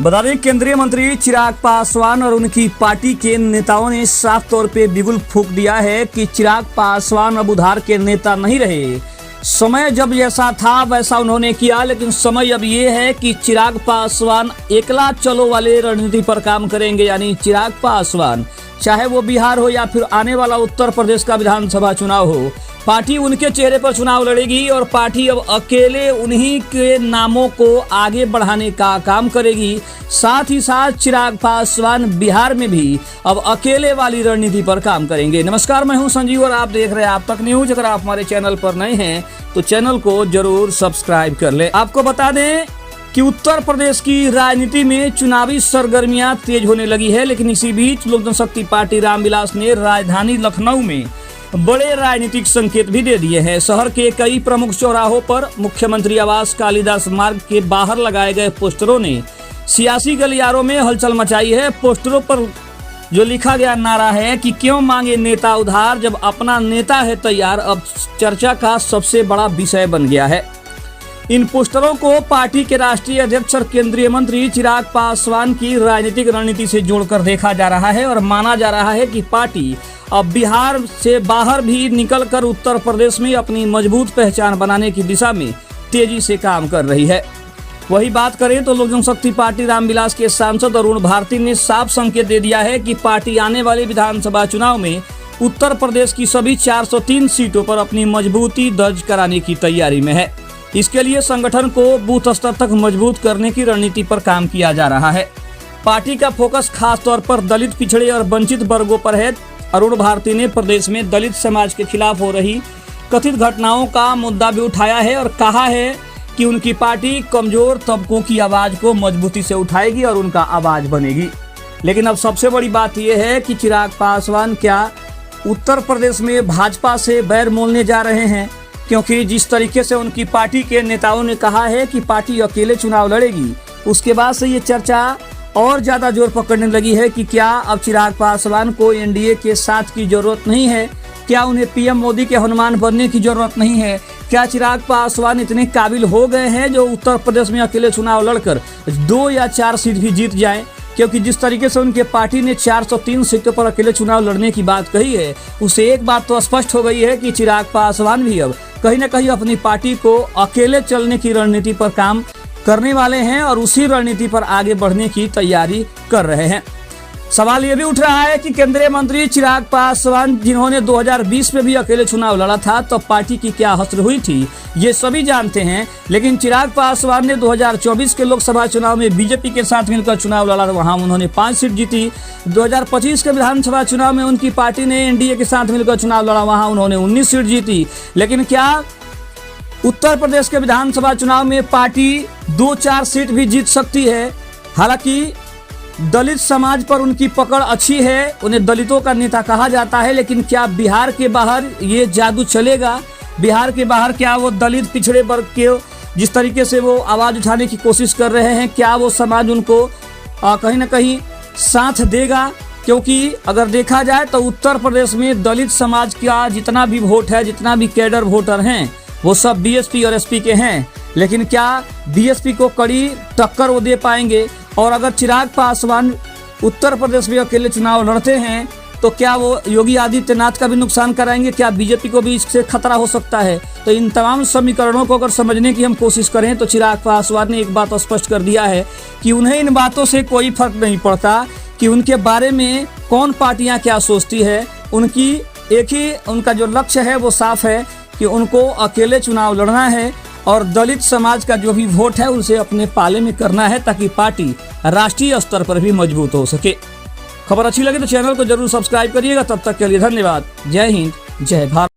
बता दें, केंद्रीय मंत्री चिराग पासवान और उनकी पार्टी के नेताओं ने साफ तौर पे बिगुल फूंक दिया है कि चिराग पासवान अब उधार के नेता नहीं रहे। समय जब जैसा था वैसा उन्होंने किया, लेकिन समय अब ये है कि चिराग पासवान एकला चलो वाले रणनीति पर काम करेंगे। यानी चिराग पासवान चाहे वो बिहार हो या फिर आने वाला उत्तर प्रदेश का विधानसभा चुनाव हो, पार्टी उनके चेहरे पर चुनाव लड़ेगी और पार्टी अब अकेले उन्हीं के नामों को आगे बढ़ाने का काम करेगी। साथ ही साथ चिराग पासवान बिहार में भी अब अकेले वाली रणनीति पर काम करेंगे। नमस्कार, मैं हूं संजीव और आप देख रहे हैं आप तक न्यूज। अगर आप हमारे चैनल पर नए हैं तो चैनल को जरूर सब्सक्राइब कर लें। आपको बता दें कि उत्तर प्रदेश की राजनीति में चुनावी सरगर्मियां तेज होने लगी है, लेकिन इसी बीच लोक जनशक्ति पार्टी रामविलास ने राजधानी लखनऊ में बड़े राजनीतिक संकेत भी दे दिए हैं। शहर के कई प्रमुख चौराहों पर मुख्यमंत्री आवास कालिदास मार्ग के बाहर लगाए गए पोस्टरों ने सियासी गलियारों में हलचल मचाई है। पोस्टरों पर जो लिखा गया नारा है कि क्यों मांगे नेता उधार जब अपना नेता है तैयार, अब चर्चा का सबसे बड़ा विषय बन गया है। इन पोस्टरों को पार्टी के राष्ट्रीय अध्यक्ष और केंद्रीय मंत्री चिराग पासवान की राजनीतिक रणनीति से जोड़कर देखा जा रहा है और माना जा रहा है कि पार्टी अब बिहार से बाहर भी निकलकर उत्तर प्रदेश में अपनी मजबूत पहचान बनाने की दिशा में तेजी से काम कर रही है। वही बात करें तो लोक जनशक्ति पार्टी रामविलास के सांसद अरुण भारती ने साफ संकेत दे दिया है कि पार्टी आने वाले विधानसभा चुनाव में उत्तर प्रदेश की सभी 403 सीटों पर अपनी मजबूती दर्ज कराने की तैयारी में है। इसके लिए संगठन को बूथ स्तर तक मजबूत करने की रणनीति पर काम किया जा रहा है। पार्टी का फोकस खास तौर पर दलित, पिछड़े और वंचित वर्गों पर है। अरुण भारती ने प्रदेश में दलित समाज के खिलाफ हो रही कथित घटनाओं का मुद्दा भी उठाया है और कहा है कि उनकी पार्टी कमजोर तबकों की आवाज को मजबूती से उठाएगी और उनका आवाज बनेगी। लेकिन अब सबसे बड़ी बात यह है कि चिराग पासवान क्या उत्तर प्रदेश में भाजपा से बैर मोलने जा रहे हैं, क्योंकि जिस तरीके से उनकी पार्टी के नेताओं ने कहा है कि पार्टी अकेले चुनाव लड़ेगी, उसके बाद से ये चर्चा और ज़्यादा जोर पकड़ने लगी है कि क्या अब चिराग पासवान को एनडीए के साथ की जरूरत नहीं है, क्या उन्हें पीएम मोदी के हनुमान बनने की जरूरत नहीं है, क्या चिराग पासवान इतने काबिल हो गए हैं जो उत्तर प्रदेश में अकेले चुनाव लड़कर 2 या 4 सीट भी जीत जाएं। क्योंकि जिस तरीके से उनके पार्टी ने 403 सीटों पर अकेले चुनाव लड़ने की बात कही है, उससे एक बात तो स्पष्ट हो गई है कि चिराग पासवान भी अब कहीं ना कहीं अपनी पार्टी को अकेले चलने की रणनीति पर काम करने वाले हैं और उसी रणनीति पर आगे बढ़ने की तैयारी कर रहे हैं। सवाल ये भी उठ रहा है कि केंद्रीय मंत्री चिराग पासवान, जिन्होंने 2020 में भी अकेले चुनाव लड़ा था, तो पार्टी की क्या हसर हुई थी ये सभी जानते हैं। लेकिन चिराग पासवान ने 2024 के लोकसभा चुनाव में बीजेपी के साथ मिलकर चुनाव लड़ा, वहां उन्होंने 5 सीट जीती। 2025 के विधानसभा चुनाव में उनकी पार्टी ने एनडीए के साथ मिलकर चुनाव लड़ा, वहां उन्होंने 19 सीट जीती। लेकिन क्या उत्तर प्रदेश के विधानसभा चुनाव में पार्टी 2-4 सीट भी जीत सकती है? हालांकि दलित समाज पर उनकी पकड़ अच्छी है, उन्हें दलितों का नेता कहा जाता है, लेकिन क्या बिहार के बाहर ये जादू चलेगा? बिहार के बाहर क्या वो दलित, पिछड़े वर्ग के जिस तरीके से वो आवाज़ उठाने की कोशिश कर रहे हैं, क्या वो समाज उनको कहीं ना कहीं साथ देगा? क्योंकि अगर देखा जाए तो उत्तर प्रदेश में दलित समाज का जितना भी वोट है, जितना भी कैडर वोटर हैं, वो सब बीएसपी और एसपी के हैं। लेकिन क्या बीएसपी को कड़ी टक्कर वो दे पाएंगे? और अगर चिराग पासवान उत्तर प्रदेश में अकेले चुनाव लड़ते हैं तो क्या वो योगी आदित्यनाथ का भी नुकसान कराएंगे? क्या बीजेपी को भी इससे खतरा हो सकता है? तो इन तमाम समीकरणों को अगर समझने की हम कोशिश करें तो चिराग पासवान ने एक बात स्पष्ट कर दिया है कि उन्हें इन बातों से कोई फर्क नहीं पड़ता कि उनके बारे में कौन पार्टियां क्या सोचती है। उनकी एक ही उनका जो लक्ष्य है वो साफ है कि उनको अकेले चुनाव लड़ना है और दलित समाज का जो भी वोट है उसे अपने पाले में करना है, ताकि पार्टी राष्ट्रीय स्तर पर भी मजबूत हो सके। खबर अच्छी लगे तो चैनल को जरूर सब्सक्राइब करिएगा। तब तक के लिए धन्यवाद। जय हिंद, जय भारत।